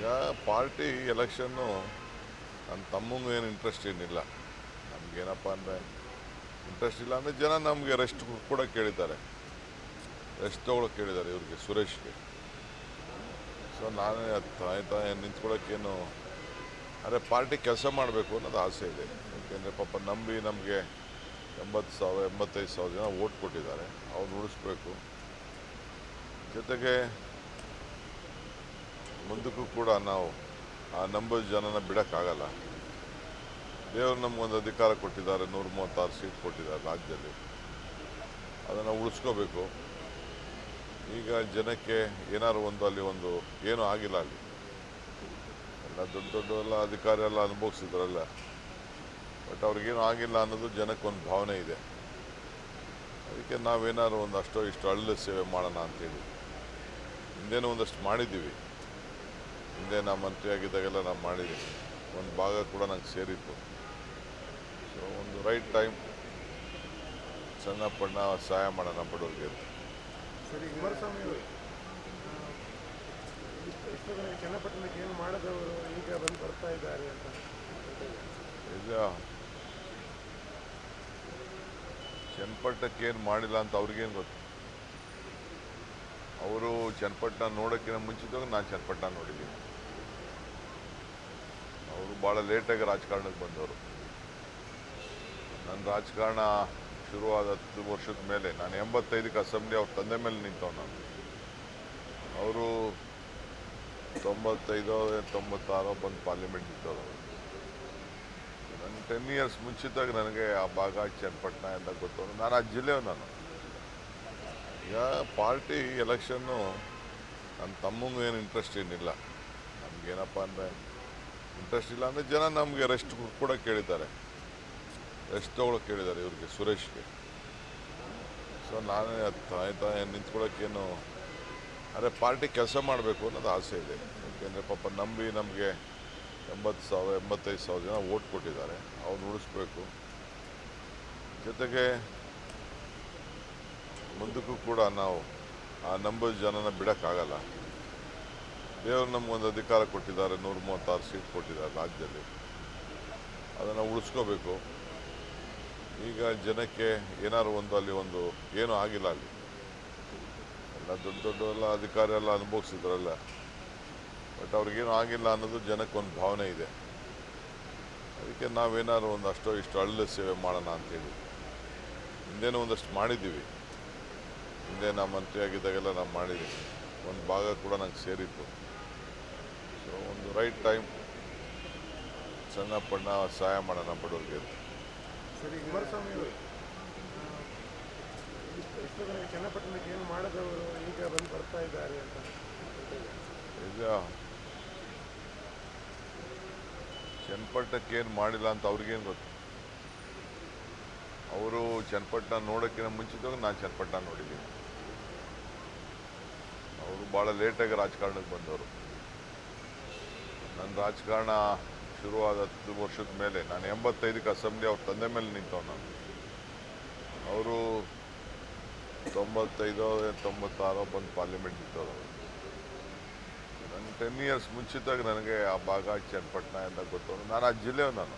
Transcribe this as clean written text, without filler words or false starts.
ಈಗ party election ನನ್ನ ತಮ್ಮಂಗೂ ಏನು ಇಂಟ್ರೆಸ್ಟ್ ಏನಿಲ್ಲ. ನಮಗೇನಪ್ಪ ಅಂದರೆ ಇಂಟ್ರೆಸ್ಟ್ ಇಲ್ಲ ಅಂದರೆ ಜನ ನಮಗೆ ರೆಸ್ಟ್ ಕೂಡ ಕೇಳಿದ್ದಾರೆ, ರೆಸ್ಟ್ ತೊಗೊಳಕ್ಕೆ ಕೇಳಿದ್ದಾರೆ ಇವ್ರಿಗೆ, ಸುರೇಶ್ಗೆ. ಸೊ ನಾನೇ ಆಯ್ತಾ ನಿಂತ್ಕೊಳ್ಳೋಕ್ಕೇನು, ಅರೆ ಪಾರ್ಟಿ ಕೆಲಸ ಮಾಡಬೇಕು ಅನ್ನೋದು ಆಸೆ ಇದೆ. ಯಾಕೆಂದರೆ ಪಾಪ ನಂಬಿ ನಮಗೆ 80,000 85,000 ಜನ ಓಟ್ ಕೊಟ್ಟಿದ್ದಾರೆ, ಅವ್ರು ಉಳಿಸ್ಬೇಕು. ಜೊತೆಗೆ ಮುಂದಕ್ಕೂ ಕೂಡ ನಾವು ಆ ನಂಬರ್ ಜನನ ಬಿಡೋಕ್ಕಾಗಲ್ಲ. ದೇವರು ನಮಗೊಂದು ಅಧಿಕಾರ ಕೊಟ್ಟಿದ್ದಾರೆ, 136 ಸೀಟ್ ಕೊಟ್ಟಿದ್ದಾರೆ ರಾಜ್ಯದಲ್ಲಿ, ಅದನ್ನು ಉಳಿಸ್ಕೋಬೇಕು. ಈಗ ಜನಕ್ಕೆ ಏನಾದ್ರು ಅಲ್ಲಿ ಏನೂ ಆಗಿಲ್ಲ, ಅಲ್ಲಿ ಎಲ್ಲ ದೊಡ್ಡ ಅಧಿಕಾರ ಎಲ್ಲ ಅನುಭವಿಸಿದ್ರಲ್ಲ, ಬಟ್ ಅವ್ರಿಗೇನು ಆಗಿಲ್ಲ ಅನ್ನೋದು ಜನಕ್ಕೊಂದು ಭಾವನೆ ಇದೆ. ಅದಕ್ಕೆ ನಾವೇನಾದ್ರು ಅಷ್ಟೋ ಇಷ್ಟು ಅಳ್ಳ ಸೇವೆ ಮಾಡೋಣ ಅಂತೇಳಿ ಹಿಂದೇನೂ ಒಂದಷ್ಟು ಮಾಡಿದ್ದೀವಿ. ಹಿಂದೆ ನಾ ಮಂತ್ರಿಯಾಗಿದ್ದಾಗೆಲ್ಲ ನಾವು ಮಾಡಿದ್ದೀವಿ, ಒಂದು ಭಾಗ ಕೂಡ ನಂಗೆ ಸೇರಿತ್ತು. ಸೊ ಒಂದು ರೈಟ್ ಟೈಮ್ ಸಣ್ಣ ಪಣ್ಣ ಸಹಾಯ ಮಾಡೋಣ ಬಡವರಿಗೆ. ಸರಿ, ಕುಮಾರಸ್ವಾಮಿ ಅವರು ಚನ್ನಪಟ್ಟಣಕ್ಕೆ ಏನು ಮಾಡದವರು ಈಗ ಬಂದು ಬರ್ತಾ ಇದ್ದಾರೆ ಅಂತ. ಈಗ ಚನ್ನಪಟ್ಟಣಕ್ಕೆ ಏನು ಮಾಡಿಲ್ಲ ಅಂತ ಅವ್ರಿಗೇನು ಗೊತ್ತು. ಅವರು ಚನ್ನಪಟ್ಟಣ ನೋಡೋಕ್ಕಿಂತ ಮುಂಚಿತವಾಗಿ ನಾನು ಚನ್ನಪಟ್ಟಣ ನೋಡಿದ್ದೀನಿ. ಅವರು ಭಾಳ ಲೇಟಾಗಿ ರಾಜಕಾರಣಕ್ಕೆ ಬಂದವರು. ನನ್ನ ರಾಜಕಾರಣ ಶುರುವಾದ 10 ವರ್ಷದ ಮೇಲೆ, ನಾನು 85ಕ್ಕೆ ಅಸೆಂಬ್ಲಿ ಅವ್ರ ತಂದೆ ಮೇಲೆ ನಿಂತವ್ ನಾನು. ಅವರು 95 96 ಬಂದು ಪಾರ್ಲಿಮೆಂಟ್ ನಿಂತವರು. ನನ್ನ 10 ಇಯರ್ಸ್ ಮುಂಚಿತವಾಗಿ ನನಗೆ ಆ ಭಾಗ ಚನ್ನಪಟ್ಟಣ ಎಲ್ಲ ಗೊತ್ತು. ನಾನು ಆ ಜಿಲ್ಲೆಯವ. ನಾನು ಈಗ ಪಾರ್ಟಿ ಎಲೆಕ್ಷನ್ನು ನನ್ನ ತಮ್ಮಂಗೂ ಏನು ಇಂಟ್ರೆಸ್ಟ್ ಏನಿಲ್ಲ. ನಮಗೇನಪ್ಪ ಅಂದರೆ ಇಂಟ್ರೆಸ್ಟ್ ಇಲ್ಲ ಅಂದರೆ ಜನ ನಮಗೆ ರೆಸ್ಟ್ ಕೂಡ ಕೇಳಿದ್ದಾರೆ, ರೆಸ್ಟ್ ತೊಗೊಳಕ್ಕೆ ಕೇಳಿದ್ದಾರೆ ಇವ್ರಿಗೆ, ಸುರೇಶ್ಗೆ. ಸೊ ನಾನೇ ಆಯ್ತಾ ನಿಂತ್ಕೊಳ್ಳೋಕ್ಕೇನು, ಅರೆ ಪಾರ್ಟಿ ಕೆಲಸ ಮಾಡಬೇಕು ಅನ್ನೋದು ಆಸೆ ಇದೆ. ಯಾಕೆಂದರೆ ಪಾಪ ನಂಬಿ ನಮಗೆ 80,000 85,000 ಜನ ಓಟ್ ಕೊಟ್ಟಿದ್ದಾರೆ, ಅವ್ರು ಉಳಿಸ್ಬೇಕು. ಜೊತೆಗೆ ಮುಂದಕ್ಕೂ ಕೂಡ ನಾವು ಆ ನಂಬರ್ ಜನನ ಬಿಡೋಕ್ಕಾಗಲ್ಲ. ದೇವರು ನಮಗೊಂದು ಅಧಿಕಾರ ಕೊಟ್ಟಿದ್ದಾರೆ, 136 ಸೀಟ್ ಕೊಟ್ಟಿದ್ದಾರೆ ರಾಜ್ಯದಲ್ಲಿ, ಅದನ್ನು ಉಳಿಸ್ಕೋಬೇಕು. ಈಗ ಜನಕ್ಕೆ ಏನಾದ್ರು ಅಲ್ಲಿ ಏನೂ ಆಗಿಲ್ಲ, ಅಲ್ಲಿ ಎಲ್ಲ ದೊಡ್ಡ ಅಧಿಕಾರ ಎಲ್ಲ ಅನುಭವಿಸಿದ್ರಲ್ಲ, ಬಟ್ ಅವ್ರಿಗೇನು ಆಗಿಲ್ಲ ಅನ್ನೋದು ಜನಕ್ಕೊಂದು ಭಾವನೆ ಇದೆ. ಅದಕ್ಕೆ ನಾವೇನಾದ್ರು ಅಷ್ಟೋ ಇಷ್ಟು ಅಳ್ಳ ಸೇವೆ ಮಾಡೋಣ ಅಂತೇಳಿ ಹಿಂದೇನೂ ಒಂದಷ್ಟು ಮಾಡಿದ್ದೀವಿ. ಹಿಂದೆ ನಾ ಮಂತ್ರಿಯಾಗಿದ್ದಾಗೆಲ್ಲ ನಾವು ಮಾಡಿದ್ದೀವಿ, ಒಂದು ಭಾಗ ಕೂಡ ನಂಗೆ ಸೇರಿತ್ತು. ಸೊ ಒಂದು ರೈಟ್ ಟೈಮ್ ಸಣ್ಣ ಪಣ್ಣ ಸಹಾಯ ಮಾಡೋಣ ಬಡವರಿಗೆ. ಸರಿ, ಕುಮಾರಸ್ವಾಮಿ ಅವರು ಚನ್ನಪಟ್ಟಣಕ್ಕೆ ಏನು ಮಾಡದವರು ಈಗ ಬಂದು ಬರ್ತಾ ಇದ್ದಾರೆ ಅಂತ. ಈಗ ಚನ್ನಪಟ್ಟಣಕ್ಕೆ ಏನು ಮಾಡಿಲ್ಲ ಅಂತ ಅವ್ರಿಗೇನು ಗೊತ್ತು. ಅವರು ಚನ್ನಪಟ್ಟಣ ನೋಡೋಕ್ಕಿಂತ ಮುಂಚಿತವಾಗಿ ನಾನು ಚನ್ನಪಟ್ಟಣ ನೋಡಿದ್ದೀನಿ. ಅವರು ಭಾಳ ಲೇಟಾಗಿ ರಾಜಕಾರಣಕ್ಕೆ ಬಂದವರು. ನನ್ನ ರಾಜಕಾರಣ ಶುರುವಾದ 10 ವರ್ಷದ ಮೇಲೆ, ನಾನು 85ಕ್ಕೆ ಅಸೆಂಬ್ಲಿ ಅವ್ರ ತಂದೆ ಮೇಲೆ ನಿಂತವ್ ನಾನು. ಅವರು 95 96 ಬಂದು ಪಾರ್ಲಿಮೆಂಟ್ ನಿಂತವರು. ನನ್ನ 10 ಇಯರ್ಸ್ ಮುಂಚಿತವಾಗಿ ನನಗೆ ಆ ಭಾಗ ಚನ್ನಪಟ್ಟಣ ಎಲ್ಲ ಗೊತ್ತು. ನಾನು ಆ ಜಿಲ್ಲೆಯವ. ನಾನು